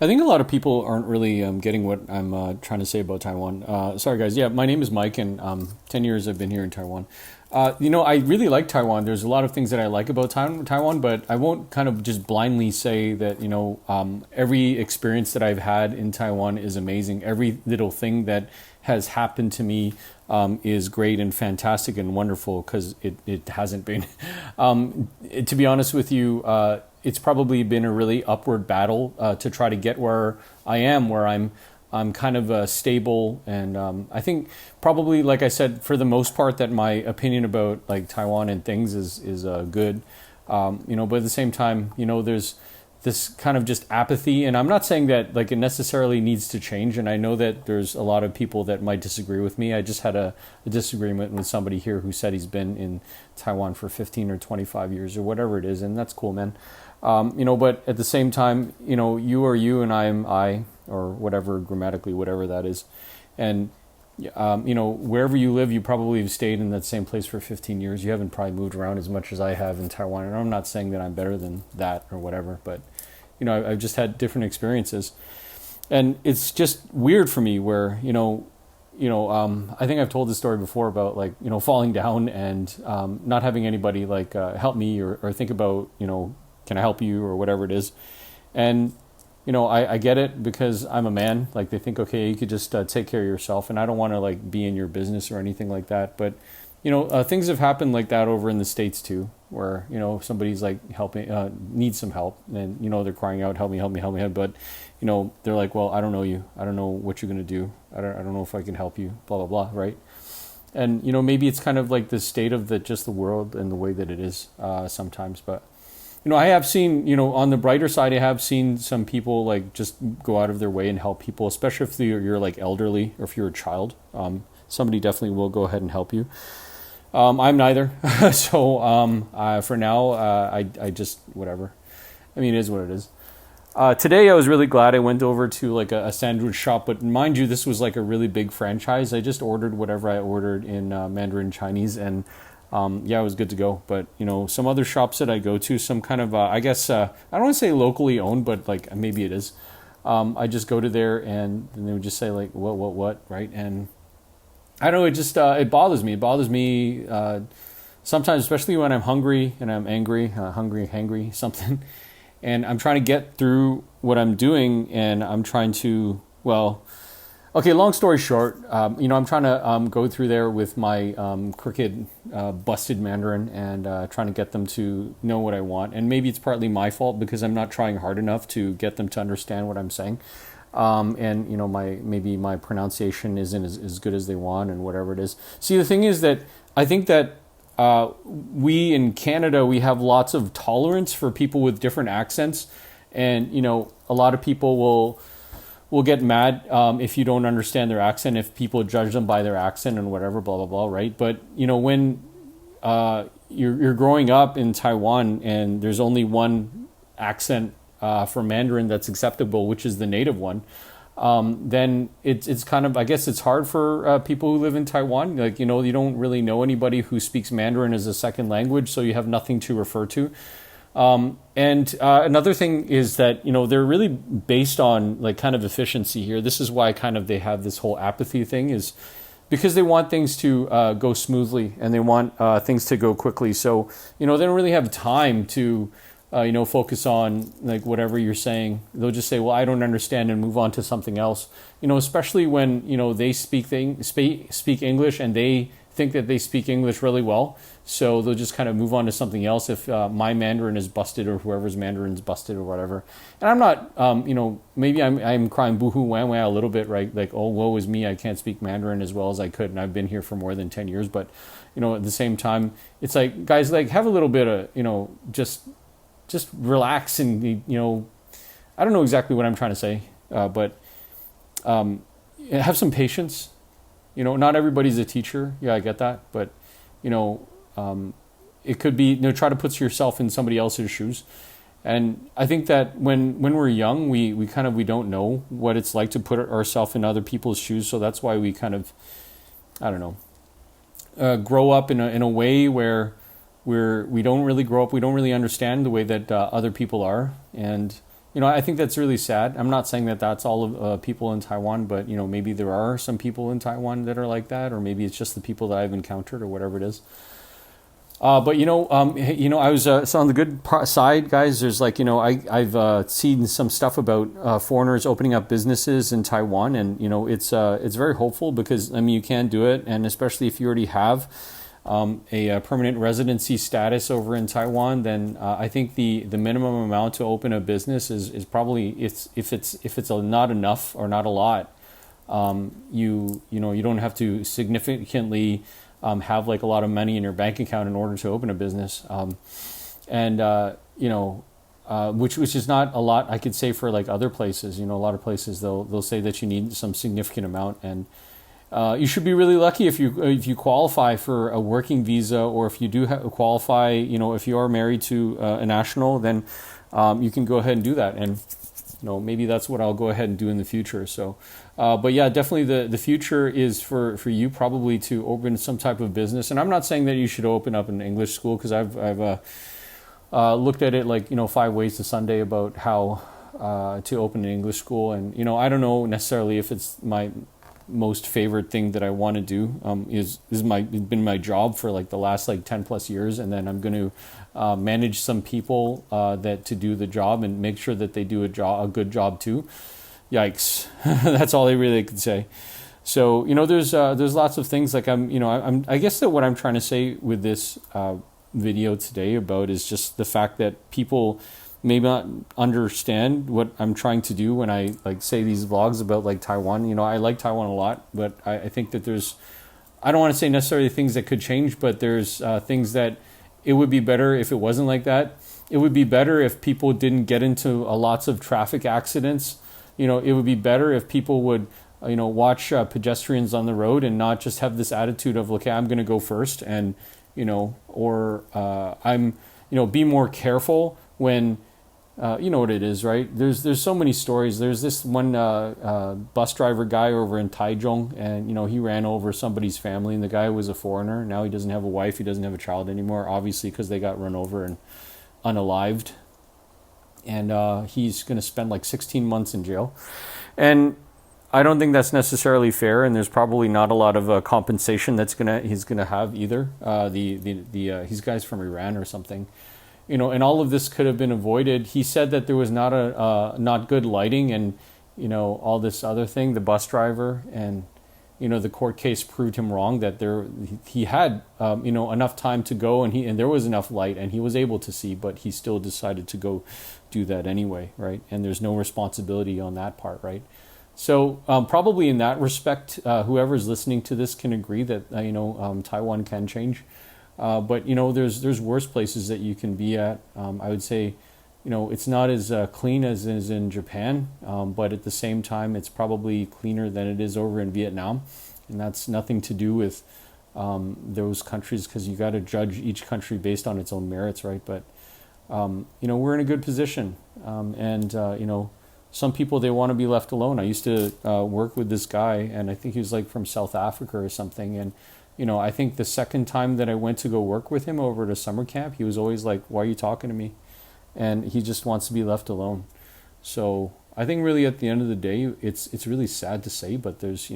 I think a lot of people aren't really getting what I'm trying to say about Taiwan. Sorry, guys. Yeah, my name is Mike, and 10 years I've been here in Taiwan. I really like Taiwan. There's a lot of things that I like about Taiwan, but I won't kind of just blindly say that, every experience that I've had in Taiwan is amazing. Every little thing that has happened to me is great and fantastic and wonderful because it hasn't been. To be honest with you, it's probably been a really upward battle to try to get where I am, where I'm kind of stable, and I think probably, like I said, for the most part, that my opinion about like Taiwan and things is good, but at the same time, there's this kind of just apathy, and I'm not saying that like it necessarily needs to change, and I know that there's a lot of people that might disagree with me. I just had a disagreement with somebody here who said he's been in Taiwan for 15 or 25 years or whatever it is, and that's cool, man. But at the same time, you are you and I am I, or whatever, grammatically, whatever that is. And, wherever you live, you probably have stayed in that same place for 15 years. You haven't probably moved around as much as I have in Taiwan. And I'm not saying that I'm better than that or whatever, but, I've just had different experiences. And it's just weird for me where, I think I've told this story before about like, falling down and not having anybody like help me or think about, can I help you or whatever it is. And, I get it because I'm a man. Like they think, okay, you could just take care of yourself. And I don't want to like be in your business or anything like that. But, things have happened like that over in the States too, where, somebody's like helping, needs some help and, they're crying out, help me, help me, help me. But, they're like, well, I don't know you. I don't know what you're going to do. I don't know if I can help you, blah, blah, blah. Right. And, maybe it's kind of like the state of just the world and the way that it is sometimes. But, I have seen, on the brighter side, I have seen some people like just go out of their way and help people, especially if you're like elderly or if you're a child. Somebody definitely will go ahead and help you. I'm neither. So for now, I just, whatever. I mean, it is what it is. Today, I was really glad I went over to like a sandwich shop. But mind you, this was like a really big franchise. I just ordered whatever I ordered in Mandarin Chinese, and it was good to go. But, some other shops that I go to, some kind of, I guess, I don't want to say locally owned, but like maybe it is. I just go to there and they would just say like, what, right? And I don't know, it just, it bothers me. It bothers me sometimes, especially when I'm hungry and I'm angry, hangry, something. And I'm trying to get through what I'm doing and I'm trying to, okay, long story short, I'm trying to go through there with my crooked, busted Mandarin and trying to get them to know what I want. And maybe it's partly my fault because I'm not trying hard enough to get them to understand what I'm saying. And maybe my pronunciation isn't as good as they want and whatever it is. See, the thing is that I think that we in Canada, we have lots of tolerance for people with different accents. And, a lot of people will get mad if you don't understand their accent, if people judge them by their accent and whatever, blah, blah, blah, right? But, when you're growing up in Taiwan and there's only one accent for Mandarin that's acceptable, which is the native one, then it's kind of, I guess it's hard for people who live in Taiwan. Like, you don't really know anybody who speaks Mandarin as a second language, so you have nothing to refer to. And another thing is that, they're really based on like kind of efficiency here. This is why kind of they have this whole apathy thing, is because they want things to go smoothly and they want things to go quickly. So, they don't really have time to, focus on like whatever you're saying. They'll just say, well, I don't understand, and move on to something else, especially when, they speak English and they think that they speak English really well. So they'll just kind of move on to something else if my Mandarin is busted or whoever's Mandarin is busted or whatever. And I'm not, maybe I'm crying boohoo wah wah a little bit, right? Like, oh, woe is me, I can't speak Mandarin as well as I could, and I've been here for more than 10 years. But, at the same time, it's like, guys, like have a little bit of, just relax and, I don't know exactly what I'm trying to say, but have some patience. Not everybody's a teacher. Yeah, I get that. But, it could be, try to put yourself in somebody else's shoes. And I think that when we're young, we don't know what it's like to put ourselves in other people's shoes. So that's why we kind of, I don't know, grow up in a way where we don't really grow up. We don't really understand the way that other people are. And, I think that's really sad. I'm not saying that that's all of people in Taiwan, but maybe there are some people in Taiwan that are like that, or maybe it's just the people that I've encountered, or whatever it is. But I was so on the good side, guys. There's like I've seen some stuff about foreigners opening up businesses in Taiwan, and it's very hopeful because I mean you can do it, and especially if you already have a permanent residency status over in Taiwan, then I think the minimum amount to open a business is probably if it's not enough or not a lot, you don't have to significantly have like a lot of money in your bank account in order to open a business, and which is not a lot I could say for like other places. A lot of places they'll say that you need some significant amount, and you should be really lucky if you qualify for a working visa, or if you do qualify. If you are married to a national, then you can go ahead and do that, and maybe that's what I'll go ahead and do in the future. So, but yeah, definitely the future is for you probably to open some type of business. And I'm not saying that you should open up an English school, because I've looked at it like 5 ways to Sunday about how to open an English school, and I don't know necessarily if it's my most favorite thing that I want to do. Is been my job for like the last like 10 plus years, and then I'm going to manage some people that to do the job and make sure that they do a good job too. Yikes. That's all I really could say. So there's lots of things like I guess that what I'm trying to say with this video today about is just the fact that people may not understand what I'm trying to do when I like say these vlogs about like Taiwan. I like Taiwan a lot, but I think that I don't want to say necessarily things that could change, but there's things that it would be better if it wasn't like that. It would be better if people didn't get into lots of traffic accidents. It would be better if people would watch pedestrians on the road and not just have this attitude of, okay, I'm going to go first, and or I'm be more careful when you know what it is, right? There's so many stories. There's this one bus driver guy over in Taichung, and he ran over somebody's family, and the guy was a foreigner. Now he doesn't have a wife, he doesn't have a child anymore, obviously because they got run over and unalived, and he's going to spend like 16 months in jail. And I don't think that's necessarily fair, and there's probably not a lot of compensation he's gonna have either. These guys from Iran or something. And all of this could have been avoided. He said that there was not good lighting, and all this other thing. The bus driver, and the court case proved him wrong. That he had enough time to go, and there was enough light, and he was able to see, but he still decided to go do that anyway, right? And there's no responsibility on that part, right? So probably in that respect, whoever's listening to this can agree that Taiwan can change. But there's worse places that you can be at. I would say, it's not as clean as is in Japan, but at the same time, it's probably cleaner than it is over in Vietnam, and that's nothing to do with those countries, because you got to judge each country based on its own merits, right? But we're in a good position, and some people, they want to be left alone. I used to work with this guy, and I think he was like from South Africa or something, and I think the second time that I went to go work with him over at a summer camp, he was always like, "Why are you talking to me?" And he just wants to be left alone. So I think really at the end of the day, it's really sad to say, but there's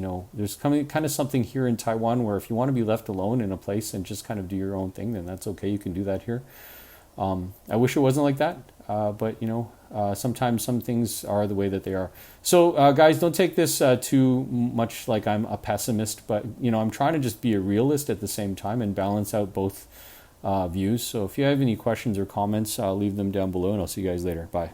kind of something here in Taiwan where if you want to be left alone in a place and just kind of do your own thing, then that's okay. You can do that here. I wish it wasn't like that, but sometimes some things are the way that they are. So guys, don't take this too much like I'm a pessimist, but I'm trying to just be a realist at the same time and balance out both views. So if you have any questions or comments, leave them down below, and I'll see you guys later. Bye.